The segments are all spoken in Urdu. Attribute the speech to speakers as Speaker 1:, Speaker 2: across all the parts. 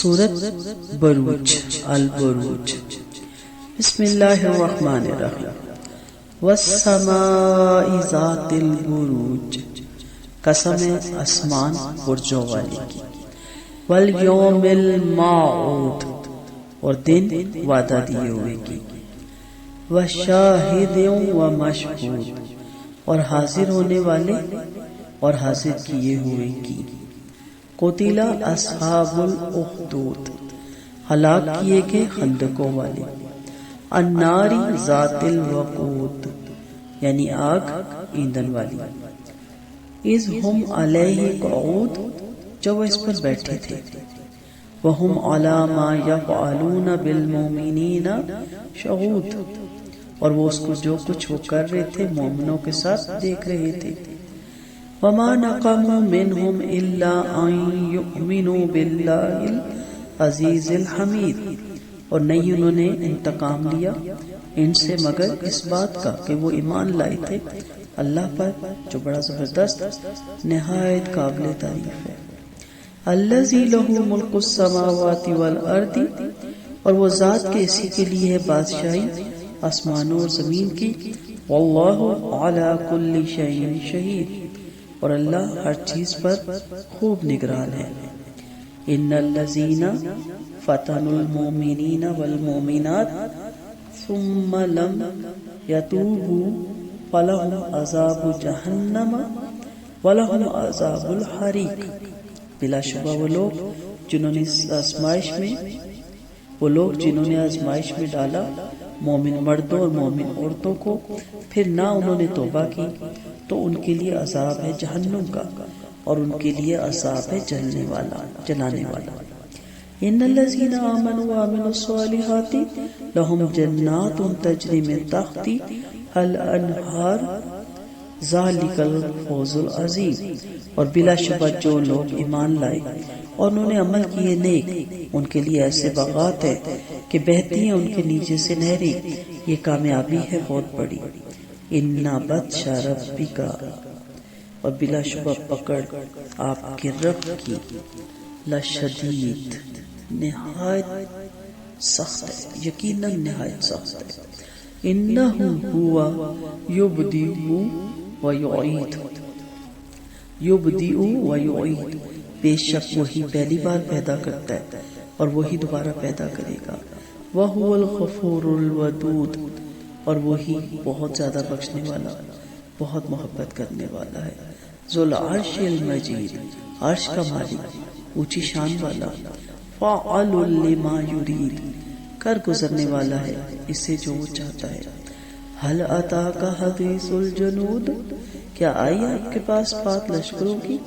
Speaker 1: سورۃ بروج البروج بسم اللہ الرحمن الرحیم والسماء ذات البروج قسم آسمان برجوں والی کی والیوم الموعود اور دن وعدہ دیے ہوئے کی وشاہد ومشہود اور حاضر ہونے والے اور حاضر کیے ہوئے کی قتل اصحاب الاخدود ہلاک کیے گئے خندقوں والے النار ذات الوقود یعنی آگ ایندھن والی اذ ہم علیہ قعود جب وہ اس پر بیٹھے تھے وہم علی ما یفعلون بالمؤمنین شہود اور وہ اس کو جو کچھ وہ کر رہے تھے مومنوں کے ساتھ دیکھ رہے تھے وما نقموا منهم الا ان يؤمنوا بالله العزیز الحمید اور نہیں انہوں نے انتقام لیا ان سے مگر اس بات کا کہ وہ ایمان لائے تھے اللہ پر جو بڑا زبردست نہایت قابل تعریف ہے الذی له ملک السماوات والارض اور وہ ذات کے اسی کے لیے ہے بادشاہی آسمانوں اور زمین کی واللہ علی کل شیء شہید اور اللہ ہر چیز پر خوب نگران ہے ان الذین فتنوا المؤمنین والمؤمنات ثم لم یتوبوا فلهم عذاب جہنم ولهم عذاب الحریق بلا شبہ وہ لوگ جنہوں نے آزمائش میں ڈالا مومن مردوں اور مومن عورتوں کو پھر نہ انہوں نے توبہ کی تو ان کے لیے عذاب ہے جہنم کا اور ان کے لیے عذاب ہے جلانے والا ان الذین آمنوا وعملوا الصالحات لهم جنات تجری من تحتها الانہار ذالک الفوز العظیم اور بلا شبہ جو لوگ ایمان لائے اور انہوں نے عمل کیے نیک ان کے لیے ایسے باغات ہیں کہ بہتی ہیں ان کے نیچے سے نہریں یہ کامیابی ہے بہت بڑی اِنَّ بَطْشَ رَبِّكَ اور بلا شبہ پکڑ آپ کے رب کی لشدید نہایت سخت ہے یقیناً نہایت سخت ہے اِنَّهُ هُوَ يُبْدِئُ وَيُعِيدُ يُبْدِئُ وَيُعِيدُ بے شک وہی پہلی بار پیدا کرتا ہے اور وہی دوبارہ پیدا کرے گا وَهُوَ الْغَفُورُ الْوَدُودُ اور وہی بہت زیادہ بخشنے والا بہت محبت کرنے والا ہے ذو العرش المجید عرش کا مالک اونچی شان والا فاعل لما یرید کر گزرنے والا ہے اسے جو وہ چاہتا ہے هل اتاک حدیث الجنود کیا آئی آپ کے پاس بات لشکروں کی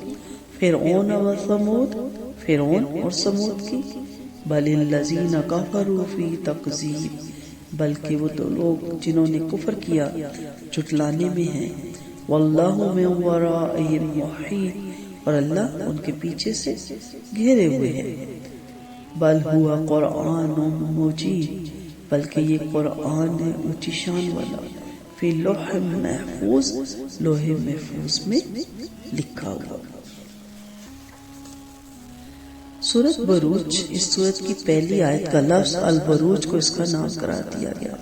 Speaker 1: فرعون و ثمود فرعون اور ثمود کی بل الذین کفروا فی تکذیب بلکہ وہ تو لوگ جنہوں نے کفر کیا جھٹلانے میں ہیں واللہ من ورائہم محیط اور اللہ ان کے پیچھے سے گھیرے ہوئے ہیں بل ہوا قرآن مجید بلکہ یہ قرآن ہے اونچی شان والا فی لوح محفوظ لوح محفوظ میں لکھا ہوا سورۃ بروج اس سورت کی پہلی آیت کا لفظ البروج کو اس کا نام قرار دیا گیا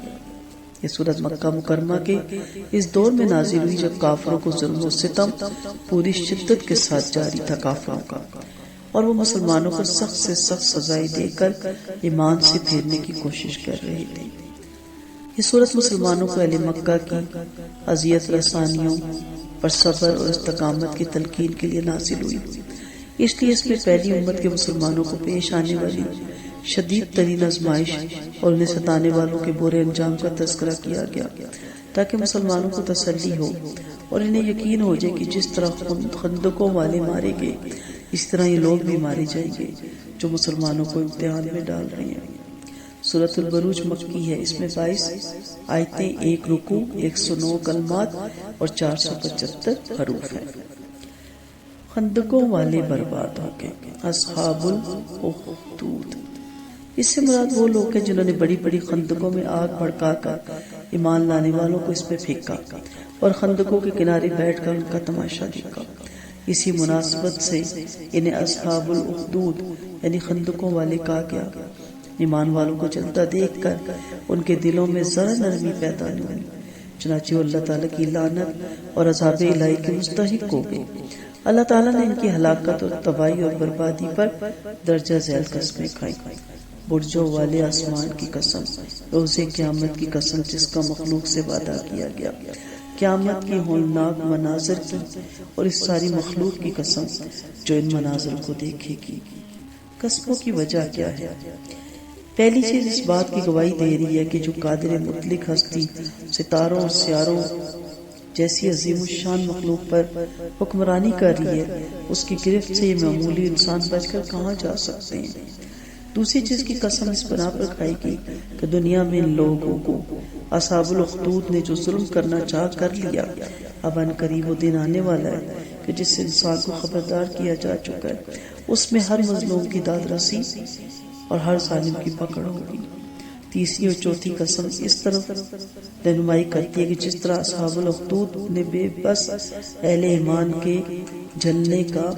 Speaker 1: یہ سورت مکہ مکرمہ کے اس دور میں نازل ہوئی جب کافروں کو ظلم و ستم پوری شدت کے ساتھ جاری تھا کافروں کا اور وہ مسلمانوں کو سخت سے سخت سزائیں دے کر ایمان سے پھیرنے کی کوشش کر رہے تھے یہ سورت مسلمانوں کو اہل مکہ کی اذیت رسانیوں پر صبر اور استقامت کی تلقین کے لیے نازل ہوئی اس لیے اس میں پہلی امت کے مسلمانوں کو پیش آنے والی شدید ترین آزمائش اور انہیں ستانے والوں کے برے انجام کا تذکرہ کیا گیا تاکہ مسلمانوں کو تسلی ہو اور انہیں یقین ہو جائے کہ جس طرح خندقوں والے مارے گئے اس طرح یہ لوگ بھی مارے جائیں گے جو مسلمانوں کو امتحان میں ڈال رہے ہیں سورۃ البروج مکی ہے اس میں 22 آیتیں 1 رکوع 109 کلمات اور 475 حروف ہیں خندقوں والے برباد ہو گئے اصحاب الاخدود اس سے مراد وہ لوگ ہیں جنہوں نے بڑی بڑی خندقوں میں آگ بھڑکا کر ایمان لانے والوں کو اس میں پھینکا اور خندقوں کے کنارے بیٹھ کر ان کا تماشا دیکھا اسی مناسبت سے انہیں اصحاب الاخدود یعنی خندقوں والے کہا گیا۔ ایمان والوں کو جلتا دیکھ کر ان کے دلوں میں ذرا نرمی پیدا نہیں ہوئی، چنانچہ وہ اللہ تعالیٰ کی لعنت اور عذاب الہی کے مستحق ہو گئے۔ اللہ تعالیٰ نے ان کی ہلاکت اور تباہی اور بربادی پر درجہ ذیل قسمیں کھائیں۔ برجوں والے آسمان کی قسم، روز قیامت کی قسم جس کا مخلوق سے وعدہ کیا گیا، قیامت کی ہولناک مناظر کی اور اس ساری مخلوق کی قسم جو ان مناظر کو دیکھے گی۔ قسموں کی وجہ کیا ہے؟ پہلی چیز اس بات کی گواہی دے رہی ہے کہ جو قادر مطلق ہستی ستاروں اور سیاروں جیسی عظیم الشان مخلوق پر حکمرانی کر رہی ہے، اس کی گرفت سے یہ معمولی انسان بچ کر کہاں جا سکتے ہیں۔ دوسری چیز کی قسم اس بنا پر کھائی گئی کہ دنیا میں ان لوگوں کو اصحاب الاخدود نے جو ظلم کرنا چاہ کر لیا، اب ان قریب وہ دن آنے والا ہے کہ جس سے انسان کو خبردار کیا جا چکا ہے، اس میں ہر مظلوم کی داد رسی اور ہر ظالم کی پکڑ ہوگی۔ تیسری اور چوتھی قسم اس طرف رہنمائی کرتی ہے کہ جس طرح اصحاب الاخدود نے بے بس اہل ایمان کے جلنے کا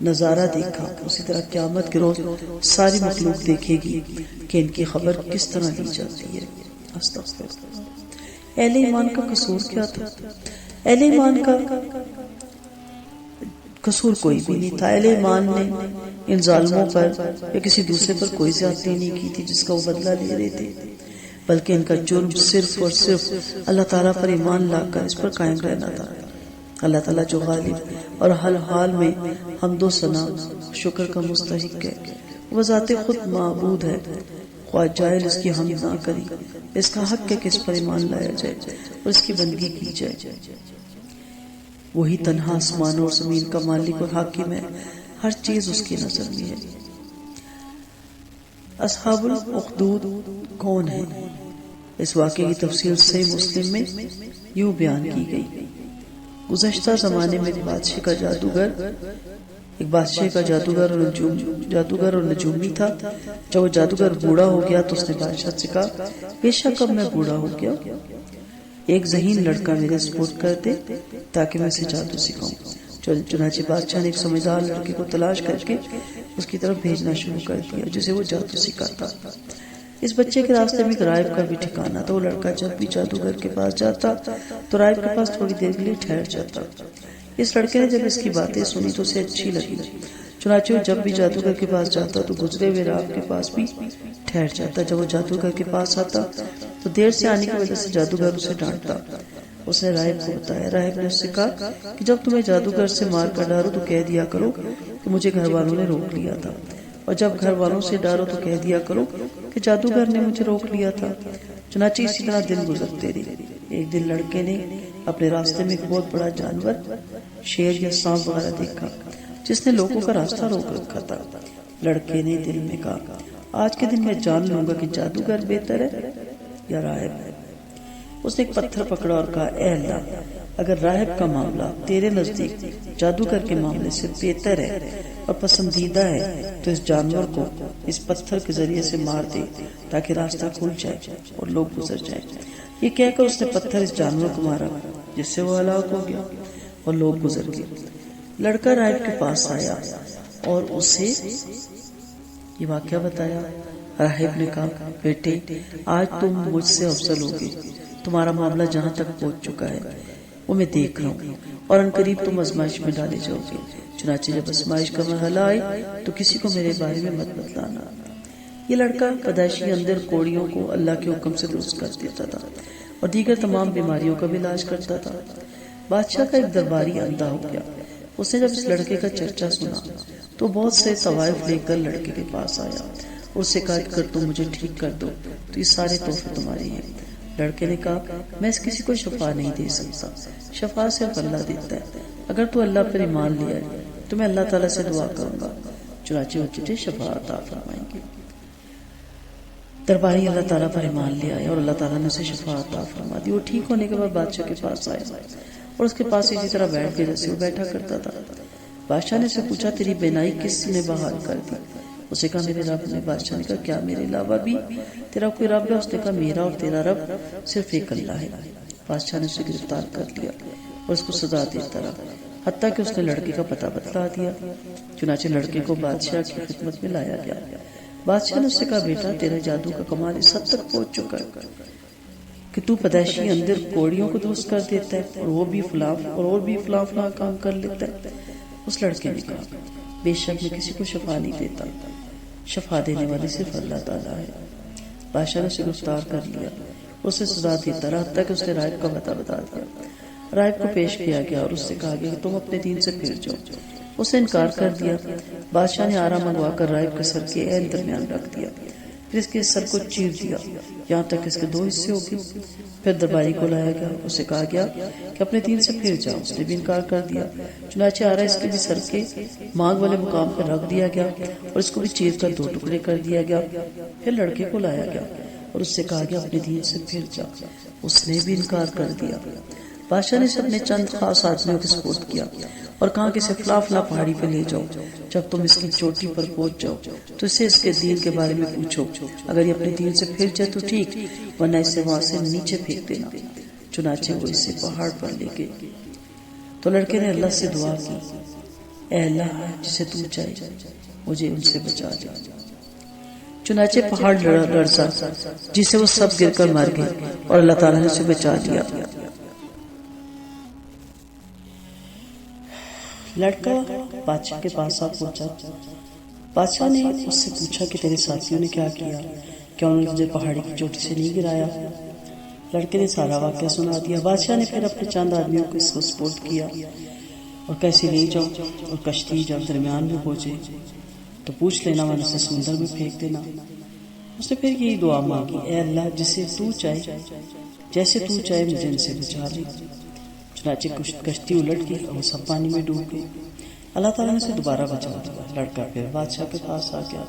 Speaker 1: نظارہ دیکھا، اسی طرح قیامت کے روز ساری مخلوق دیکھے گی کہ ان کی خبر کس طرح لی جاتی ہے۔ استغفر اللہ۔ اہل ایمان کا قصور کیا تھا؟ اہل ایمان کا قصور کوئی بھی نہیں تھا۔ اہل ایمان نے ان ظالموں پر یا کسی دوسرے پر کوئی زیادتی نہیں کی تھی جس کا وہ بدلہ لے رہے تھے، بلکہ ان کا جرم صرف اور صرف اللہ تعالیٰ پر ایمان لا کر اس پر قائم رہنا تھا۔ اللہ تعالیٰ جو غالب اور ہر حال میں حمد و ثنا شکر کا مستحق ہے، وہ ذات خود معبود ہے، خواہ جاہل اس کی حمد نہ کری، اس کا حق ہے کہ اس پر ایمان لایا جائے اور اس کی بندگی کی جائے۔ وہی تنہا آسمان اور زمین کا مالک اور حاکم ہے، ہر چیز اس کی نظر میں ہے۔ اصحاب الاخدود کون ہیں؟ اس واقعے کی تفصیل صحیح مسلم میں یوں بیان کی گئی۔ گزشتہ زمانے میں ایک بادشاہ کا جادوگر اور نجومی تھا۔ جب وہ جادوگر بوڑھا ہو گیا تو اس نے بادشاہ سے کہا، بے شک اب میں بوڑھا ہو گیا، ایک ذہین لڑکا میرے سپرد کر دے تاکہ میں اسے جادو سکھاؤں۔ چنانچہ بادشاہ نے ایک سمجھدار لڑکے کو تلاش کر کے اس کی طرف بھیجنا شروع کر دیا جسے وہ جادو سکھاتا۔ اس بچے کے راستے میں ایک راہب کا بھی ٹھکانا تھا۔ وہ لڑکا جب بھی جادوگر کے پاس جاتا تو راہب کے پاس تھوڑی دیر کے لیے ٹھہر جاتا۔ اس لڑکے نے جب اس کی باتیں سنی تو اسے اچھی لگی، چنانچہ وہ جب بھی جادوگر کے پاس جاتا تو گزرے ہوئے راہب کے پاس بھی ٹھہر جاتا۔ جب وہ جادوگر کے پاس آتا تو دیر سے آنے کی وجہ سے جادوگر اسے ڈانٹتا۔ اس نے راہب کو بتایا۔ راہب نے اس سے کہا کہ جب تمہیں جادوگر سے مار کر ڈارو تو کہہ دیا کرو کہ مجھے گھر والوں نے روک لیا تھا، اور جب گھر والوں سے ڈارو تو کہہ دیا کرو کہ جادوگر نے مجھے روک لیا تھا۔ چنانچہ اسی طرح دن گزرتے رہے۔ ایک دن لڑکے نے اپنے راستے میں ایک بہت بڑا جانور، شیر یا سانپ وغیرہ دیکھا جس نے لوگوں کا راستہ روک رکھا تھا۔ لڑکے نے دل میں کہا، آج کے دن میں جان لوں گا کہ جادوگر بہتر ہے یا راہب ہے۔ اس نے ایک پتھر پکڑا اور کہا، اے اللہ، اگر راہب کا معاملہ تیرے نزدیک جادوگر کے معاملے سے بہتر ہے اور پسندیدہ ہے تو اس جانور کو اس پتھر کے ذریعے سے مار دے تاکہ راستہ کھل جائے اور لوگ گزر جائیں۔ یہ کہہ کر اس نے پتھر اس جانور کو مارا جس سے وہ ہلاک ہو گیا اور لوگ گزر گئے۔ لڑکا راہب کے پاس آیا اور اسے یہ واقعہ بتایا۔ راہب نے کہا، بیٹے، آج تم مجھ سے افضل ہوگے، تمہارا معاملہ جہاں تک پہنچ چکا ہے وہ میں دیکھ رہا ہوں، اور ان قریب تم آزمائش میں ڈالے جاؤ گے۔ چنانچہ جب آزمائش کا مرحلہ آئے تو کسی کو میرے بارے میں مت بتلانا۔ یہ لڑکا پیدائشی اندر کوڑیوں کو اللہ کے حکم سے درست کر دیتا تھا اور دیگر تمام بیماریوں کا بھی علاج کرتا تھا۔ بادشاہ کا ایک درباری اندھا ہو گیا۔ اس نے جب اس لڑکے کا چرچا سنا تو بہت سے طوائف لے کر لڑکے کے پاس آیا اور اس سے کہا کہ اگر تم مجھے ٹھیک کر دو تو یہ سارے تحفے تمہارے ہیں۔ لڑکے نے کہا، میں اس کسی کو شفا نہیں دے سکتا، شفا صرف اللہ دیتا ہے، اگر تو اللہ پر ایمان لے آئے تو میں اللہ تعالیٰ سے دعا کروں گا، چنانچہ وہ تجھے شفا عطا فرمائیں گے۔ درباری اللہ تعالیٰ پر ایمان لے آئے اور اللہ تعالیٰ نے اسے شفا عطا فرما دی۔ وہ ٹھیک ہونے کے بعد بادشاہ کے پاس آیا اور اس کے پاس اسی طرح بیٹھ کے جیسے وہ بیٹھا کرتا تھا۔ بادشاہ نے اسے پوچھا، تیری بینائی کس نے بحال کر دی؟ اسے کہا، میرے رب نے۔ بادشاہ نے کہا، کیا میرے علاوہ بھی تیرا کوئی رب ہے؟ اس نے کہا، میرا اور تیرا رب صرف ایک اللہ ہے۔ بادشاہ نے اسے گرفتار کر لیا اور اس کو سزا دیتا رہا حتیٰ کہ اس نے لڑکے کا پتہ بتلا دیا۔ چنانچہ لڑکے کو بادشاہ کی خدمت میں لایا گیا۔ بادشاہ نے اس سے کہا بیٹا تیرا جادو کا کمال اس حد تک پہنچ چکا ہے کہ تو پیدائشی اندر کوڑیوں کو درست کر دیتا ہے اور وہ بھی فلاں کام کر لیتا ہے۔ اس لڑکے نے کہا بے شک میں کسی کو شفا نہیں دیتا، شفا دینے والی صرف اللہ تعالیٰ ہے۔ بادشاہ نے اسے گرفتار کر لیا، اسے سزا دیتا رہا حتیٰ کہ اس نے راہب کا پتہ بتا دیا۔ راہب کو پیش کیا گیا اور اس سے کہا گیا کہ تم اپنے دین سے پھر جاؤ۔ اس نے انکار کر دیا۔ بادشاہ نے آرا منگوا کر راہب کے سر کے عین درمیان رکھ دیا، پھر اس کے سر کو چیر دیا یہاں تک اس کے 2 حصے ہو گئے۔ پھر درباری کو لایا گیا، اسے کہا گیا کہ اپنے دین سے پھر جاؤ، اس نے بھی انکار کر دیا۔ چنانچہ آرا اس کے بھی سر کے مانگ والے مقام پر رکھ دیا گیا اور اس کو بھی چیر کر 2 ٹکڑے کر دیا گیا۔ پھر لڑکے کو لایا گیا اور اس سے کہا گیا اپنے دین سے پھر جا، اس نے بھی انکار کر دیا۔ بادشاہ نے اسے اپنے چند خاص آدمیوں کے سپرد کیا اور کہا کہ اسے فلاں پہاڑی پہ لے جاؤ، جب تم اس کی چوٹی پر پہنچ جاؤ تو اسے اس کے دین کے بارے میں پوچھو، اگر یہ اپنے دین سے پھر جائے تو ٹھیک، ورنہ اسے وہاں سے نیچے پھینک دینا۔ چنانچہ وہ اسے پہاڑ پر لے گئے تو لڑکے نے اللہ سے دعا کی اے اللہ جسے تو چاہے مجھے ان سے بچا لے۔ چنانچہ پہاڑ لرزا جس سے وہ سب گر کر مر گئے اور اللہ تعالیٰ نے اسے بچا لیا۔ لڑکا بادشاہ کے پاس آ پہنچا۔ بادشاہ نے اس سے پوچھا کہ تیرے ساتھیوں نے کیا کیا، کیا انہوں نے تجھے پہاڑی کی چوٹی سے نہیں گرایا؟ لڑکے نے سارا واقعہ سنا دیا۔ بادشاہ نے پھر اپنے چند آدمیوں کو اس کو سپرد کیا اور کیسے لے جاؤ، اور کشتی جب درمیان میں پہنچے تو پوچھ لینا ورنہ اسے سمندر میں پھینک دینا۔ اس نے پھر یہی دعا مانگی اے اللہ جسے تو چاہے جیسے تو چاہے مجھے ان سے بچا لے۔ چنانچہ کشتی الٹ گئی اور وہ سب پانی میں ڈوب گئی۔ اللہ تعالیٰ نے اسے دوبارہ بچا دیا۔ لڑکا پھر بادشاہ کے پاس آ گیا،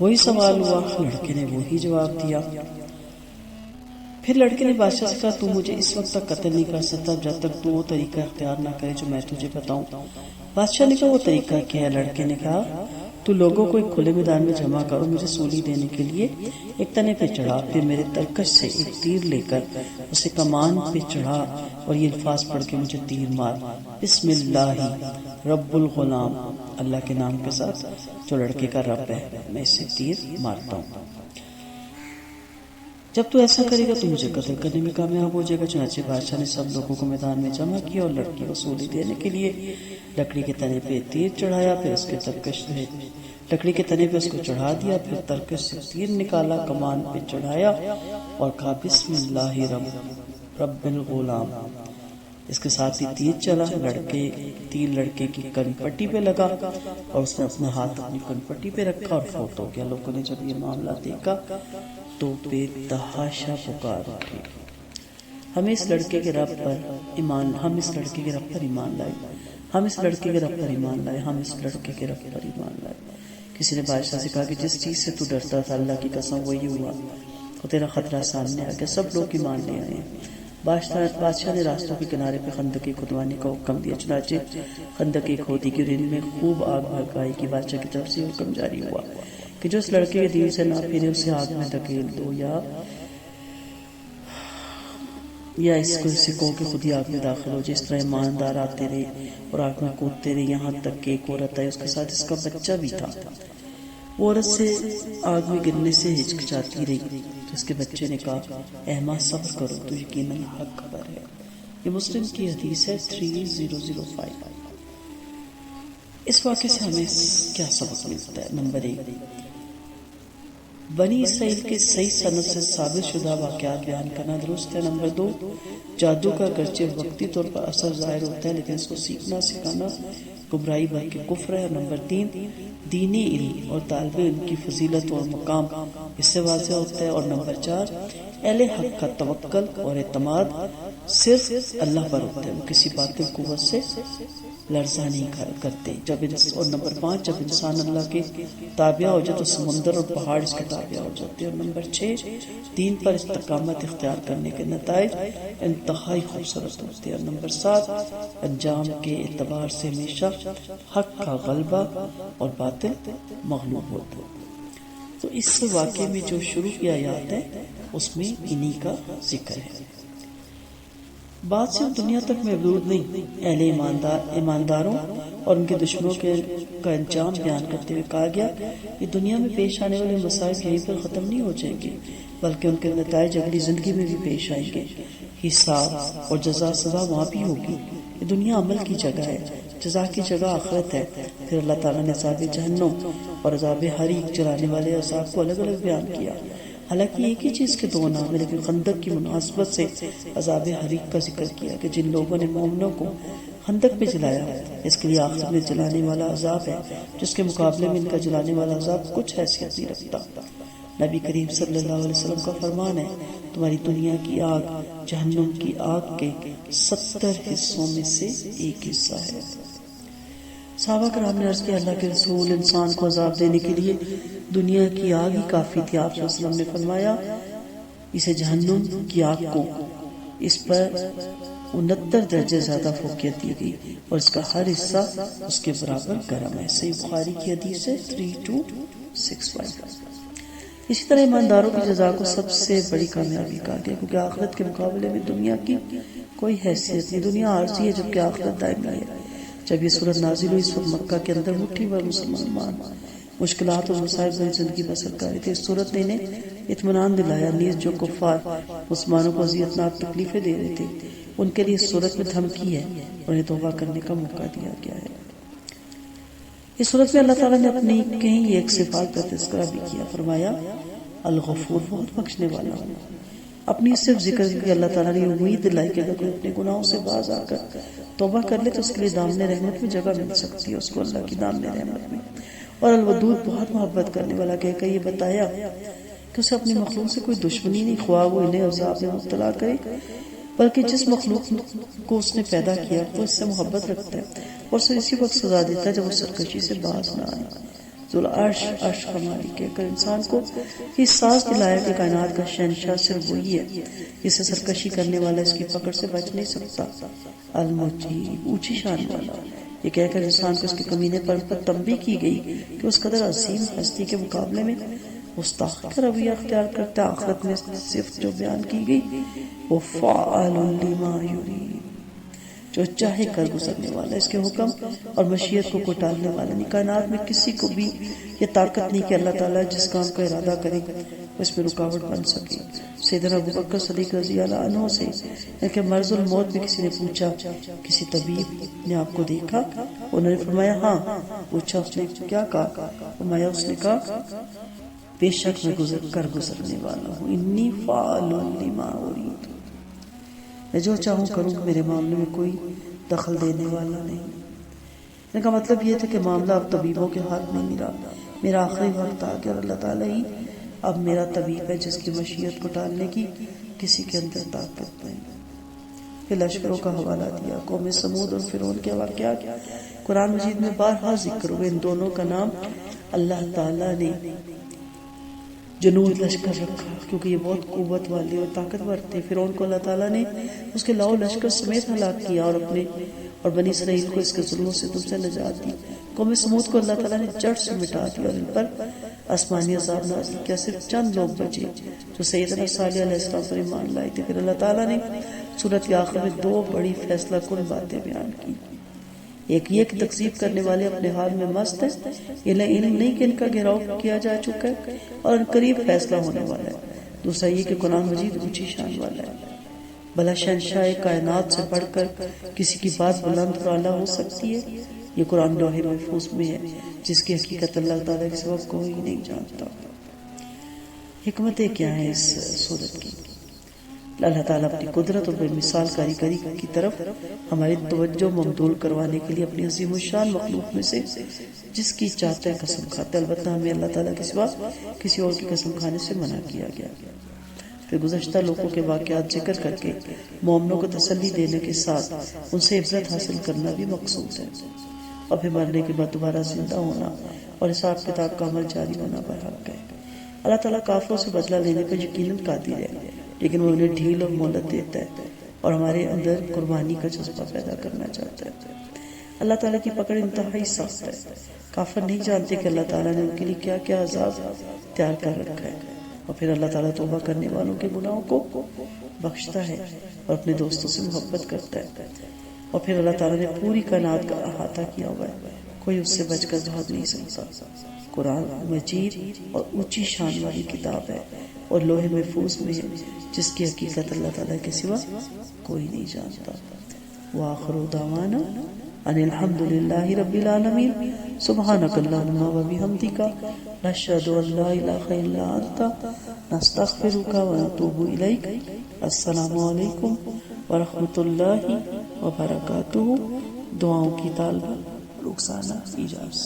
Speaker 1: وہی سوال ہوا، لڑکے نے وہی جواب دیا۔ پھر لڑکے نے بادشاہ سے کہا تو مجھے اس وقت تک قتل نہیں کر سکتا جب تک تو وہ طریقہ اختیار نہ کرے جو میں تجھے بتاؤں۔ بادشاہ نے کہا وہ طریقہ کیا ہے؟ لڑکے نے کہا تو لوگوں کو ایک کھلے میدان میں جمع کرو، مجھے سولی دینے کے لیے ایک تنے پہ چڑھا، پھر میرے ترکش سے ایک تیر لے کر اسے کمان پہ چڑھا اور یہ الفاظ پڑھ کے مجھے تیر مار، بسم اللہ رب الغلام، اللہ کے نام کے ساتھ جو لڑکے کا رب ہے میں اسے تیر مارتا ہوں۔ جب تو ایسا کرے گا تو مجھے قتل کرنے میں کامیاب ہو جائے گا۔ چنانچہ بادشاہ نے سب لوگوں کو میدان میں جمع کیا اور لڑکی کو سولی دینے کے لیے لکڑی کے تنے پہ تیر چڑھایا، پھر اس کے ترکش سے لکڑی کے تنے پہ اس کو چڑھا دیا، پھر ترکش سے تیر نکالا، کمان پہ چڑھایا اور کہا بسم اللہ رب الغلام۔ اس کے ساتھ ہی تیر چلا، تیر لڑکے کی کن پٹی پہ لگا اور اس نے اپنا ہاتھ اپنی کن پٹی پہ رکھا اور فوت ہو گیا۔ لوگوں نے جب یہ معاملہ دیکھا تو بے تحاشا پکار اٹھی، ہمیں اس لڑکے کے رب پر ایمان لائے، ہم اس لڑکے کے رب پر ایمان لائے، ہم اس لڑکے کے رب پر ایمان لائے، ہم اس لڑکے کے رب پر ایمان لائے۔ کسی نے بادشاہ سے کہا کہ جس چیز سے تو ڈرتا تھا اللہ کی قسم وہی ہوا، تو تیرا خطرہ سامنے آ گیا، سب لوگ ایمان لے آئے ہیں۔ بادشاہ نے راستوں کے کنارے پہ خندقیں کھدوانے کا حکم دیا، چنانچہ خندقیں کھودی گئی اور ان میں خوب آگ بھڑکائی کی۔ بادشاہ کی طرف سے حکم جاری ہوا کہ جو اس لڑکے کے دین سے نہ پھرے اسے آگ میں دھکیل دو یا اس کو اسے کہو کہ خود ہی آگ میں داخل ہو جائے۔ اس طرح ایماندار آتے رہے اور آگ میں کودتے رہے یہاں تک کہ ایک عورت آئی، اس کے ساتھ اس کا بچہ بھی تھا۔ وہ عورت سے آگ میں گرنے سے ہچکچاتی رہی تو اس کے بچے نے کہا اے ماں صبر کرو، تو یقیناً حق خبر ہے۔ یہ مسلم کی حدیث ہے 3005۔ اس واقعے سے ہمیں کیا سبق ملتا ہے؟ نمبر 1، بنی اسرائیل کے صحیح سند سے ثابت شدہ واقعات بیان کرنا درست ہے۔ نمبر 2، جادو کا اگرچہ وقتی طور پر اثر ظاہر ہوتا ہے لیکن اس کو سیکھنا سکھانا گمراہی بلکہ کفر ہے۔ نمبر 3، دینی علم اور طالب علم کی فضیلت اور مقام اس سے واضح ہوتا ہے۔ اور نمبر 4، اہل حق کا توکل اور اعتماد صرف اللہ پر ہوتا ہے، وہ کسی باطل قوت سے لرزہ نہیں کرتے۔ اور نمبر 5، جب انسان اللہ کے تابع ہو جائے تو سمندر اور پہاڑ اس کے تابع ہو جاتے ہیں۔ اور نمبر 6، دین پر استقامت اختیار کرنے کے نتائج انتہائی خوبصورت ہوتے ہیں۔ اور نمبر 7، انجام کے اعتبار سے ہمیشہ حق کا غلبہ اور باطل مغلوب ہوتا ہے۔ تو اس واقعے میں جو شروع کی آیات ہے اس میں انہی کا ذکر ہے۔ بات صرف دنیا تک محدود نہیں، اہل ایمانداروں اور ان کے دشمنوں کا انجام بیان کرتے ہوئے کہا گیا کہ دنیا میں پیش آنے والے مسائل یہیں پر ختم نہیں ہو جائیں گے، بلکہ ان کے نتائج اگلی زندگی میں بھی پیش آئیں گے۔ حساب اور جزا سزا وہاں بھی ہوگی۔ یہ دنیا عمل کی جگہ ہے، جزا کی جگہ آخرت ہے۔ پھر اللہ تعالیٰ نے عذاب جہنم اور عذاب حریق جلانے والے عذاب کو الگ الگ بیان کیا۔ حالانکہ ایک ہی چیز کے دو نام ہے، لیکن خندق کی مناسبت سے عذاب حریق کا ذکر کیا کہ جن لوگوں نے مومنوں کو خندق پہ جلایا، اس کے لیے آخر میں جلانے والا عذاب ہے جس کے مقابلے میں ان کا جلانے والا عذاب کچھ حیثیت نہیں رکھتا۔ نبی کریم صلی اللہ علیہ وسلم کا فرمان ہے، تمہاری دنیا کی آگ جہنم کی آگ کے 70 حصوں میں سے ایک حصہ ہے۔ صحابہ کرام نے عرض کیا، اللہ کے رسول، انسان کو عذاب دینے کے لیے دنیا کی آگ ہی کافی تھی۔ آپ صلی اللہ علیہ وسلم نے فرمایا، اسے جہنم کی آگ کو اس پر 69 درجے زیادہ فوقیت دی گئی اور اس کا ہر حصہ اس کے برابر گرم ہے۔ صحیح بخاری کی حدیث ہے 3265۔ اسی طرح ایمانداروں کی جزا کو سب سے بڑی کامیابی کہا گیا، کیونکہ آخرت کے مقابلے میں دنیا کی کوئی حیثیت نہیں۔ دنیا عارضی ہے جبکہ آخرت دائمی ہے۔ جب یہ سورت نازل ہوئی اس وقت مکہ کے اندر مٹھی بھر مسلمان مشکلات اور مسائل بھری زندگی بسر کر رہے تھے۔ اس صورت نے انہیں اطمینان دلایا، نیز جو کفار مسلمانوں کو اذیتناک تکلیفیں دے رہے تھے ان کے لیے اس صورت میں دھمکی ہے اور انہیں توبہ کرنے کا موقع دیا گیا ہے۔ اس صورت میں اللہ تعالیٰ نے اپنی کہیں ایک صفات کا تذکرہ بھی کیا، فرمایا الغفور، بہت بخشنے والا ہوں۔ اپنی صرف ذکر کہ اللہ تعالیٰ نے امید دلائی کہ اگر کوئی اپنے گناہوں سے باز آ کر توبہ کر لے تو اس کے لیے دامن رحمت میں جگہ مل سکتی ہے، اس کو اللہ کی دامن رحمت میں۔ اور الودود، بہت محبت کرنے والا، کہہ کر یہ بتایا کہ اسے اپنی مخلوق سے کوئی دشمنی نہیں، خواہ وہ انہیں عذاب میں مبتلا کرے، بلکہ جس مخلوق کو اس نے پیدا کیا وہ اس سے محبت رکھتا ہے اور اسے اسی وقت سزا دیتا ہے جب وہ سرکشی سے باز نہ آئے۔ ذوالعرش، عرش کا مالک کہہ کر انسان کو یہ احساس دلایا کہ کائنات کا شہنشاہ صرف وہی ہے جسے سرکشی کرنے والا اس کی پکڑ سے بچ نہیں سکتا۔ المجید، اونچی شان والا، یہ کہہ کر انسان کو اس کے کمینے پر تنبیہ کی گئی کہ اس قدر عظیم ہستی کے مقابلے میں گستاخی کا رویہ اختیار کرتا ہے۔ آخرت میں صرف جو بیان کی گئی وہ فعال لما یرید، جو چاہے کر گزرنے والا، اس کے حکم اور مشیت کو ٹالنے والا نہیں۔ کائنات میں کسی کو بھی یہ طاقت نہیں کہ اللہ تعالیٰ جس کام کا ارادہ کرے اس میں رکاوٹ بن سکے۔ سیدنا ابوبکر صدیق رضی اللہ عنہ سے کہ مرض الموت میں کسی نے پوچھا، کسی طبیب نے آپ کو دیکھا؟ انہوں نے فرمایا ہاں۔ پوچھا اس نے کیا کہا؟ فرمایا اس نے کہا بے شک میں گزرنے والا ہوں، انی فعال لما ارید، میں جو چاہوں کروں کہ میرے معاملے میں کوئی دخل دینے والا نہیں۔ ان کا مطلب یہ تھا کہ معاملہ اب طبیبوں کے ہاتھ میں نہیں رہا، میرا آخری وقت آ گیا اور اللہ تعالیٰ ہی اب میرا طبیب ہے جس کی مشیت کو ٹالنے کی کسی کے اندر طاقت نہیں۔ پھر لشکروں کا حوالہ دیا، قوم سمود اور فرعون کے واقعات قرآن مجید میں بارہا ذکر ہوئے۔ ان دونوں کا نام اللہ تعالیٰ نے جنود لشکر رکھا کیونکہ یہ بہت قوت والے اور طاقتور تھے۔ فرعون کو اللہ تعالیٰ نے اس کے لاؤ لشکر سمیت ہلاک کیا اور بنی اسرائیل کو اس کے ظلموں سے تم سے نجات دی۔ قوم سمود کو اللہ تعالیٰ نے جڑ سے مٹا دیا اور ان پر آسمانی عذاب نازل کیا، صرف چند لوگ بچے جو سیدنا صالح علیہ السلام پر ایمان لائے تھے۔ پھر اللہ تعالیٰ نے سورت کے آخر میں دو بڑی فیصلہ کن باتیں بیان کی۔ ایک یہ کہ تکذیب کرنے والے اپنے حال میں مست ہیں، انہیں علم نہیں کہ ان کا گھیراؤ کیا جا چکا ہے اور ان قریب فیصلہ ہونے والا ہے۔ دوسرا یہ کہ قرآن مجید اونچی شان والا ہے، بھلا شہنشاہ کائنات سے بڑھ کر کسی کی بات بلند اور اعلیٰ ہو سکتی ہے؟ یہ قرآن لوح محفوظ میں ہے جس کی حقیقت اللہ تعالیٰ کے سوا کوئی نہیں جانتا۔ حکمتیں کیا ہیں اس صورت کی؟ اللہ تعالیٰ اپنی قدرت اور بے مثال کاریگری کی طرف ہماری توجہ مبذول کروانے کے لیے اپنی عظیم الشان مخلوق میں سے جس کی چاہتا ہے قسم کھاتا ہے، البتہ ہمیں اللہ تعالیٰ کے سوا کسی اور کی قسم کھانے سے منع کیا گیا۔ پھر گزشتہ لوگوں کے واقعات ذکر کر کے مومنوں کو تسلی دینے کے ساتھ ان سے عبرت حاصل کرنا بھی مقصود ہے، اور پھر مرنے کے بعد دوبارہ زندہ ہونا اور حساب کتاب کا عمل جاری ہونا برحق ہے۔ اللہ تعالیٰ کافروں سے بدلہ لینے پر یقیناً قادر ہے، لیکن وہ انہیں ڈھیل اور مہلت دیتا ہے اور ہمارے اندر قربانی کا جذبہ پیدا کرنا چاہتا ہے۔ اللہ تعالیٰ کی پکڑ انتہائی سخت ہے۔ کافر نہیں جانتے کہ اللہ تعالیٰ نے ان کے لیے کیا کیا عذاب تیار کر رکھا ہے۔ اور پھر اللہ تعالیٰ توبہ کرنے والوں کے گناہوں کو بخشتا ہے اور اپنے دوستوں سے محبت کرتا ہے. اور پھر اللہ تعالیٰ نے پوری کائنات کا احاطہ کیا ہوا ہے، کوئی اس سے بچ کر بھاگ نہیں سکتا. قرآن مجید اور اونچی شان والی کتاب ہے اور لوح محفوظ میں ہے، جس کی حقیقت اللہ تعالیٰ کے سوا کوئی نہیں جانتا. وآخر دعوانا ان الحمد للہ رب العالمین. سبحانک اللہم و بحمدک، نشہد ان لا الہ الا انت، نستغفرک و نتوب الیک. السلام علیکم ورحمۃ اللہ وبرکاتہ. دعاؤں کی طالبہ رخسانہ ایجاز.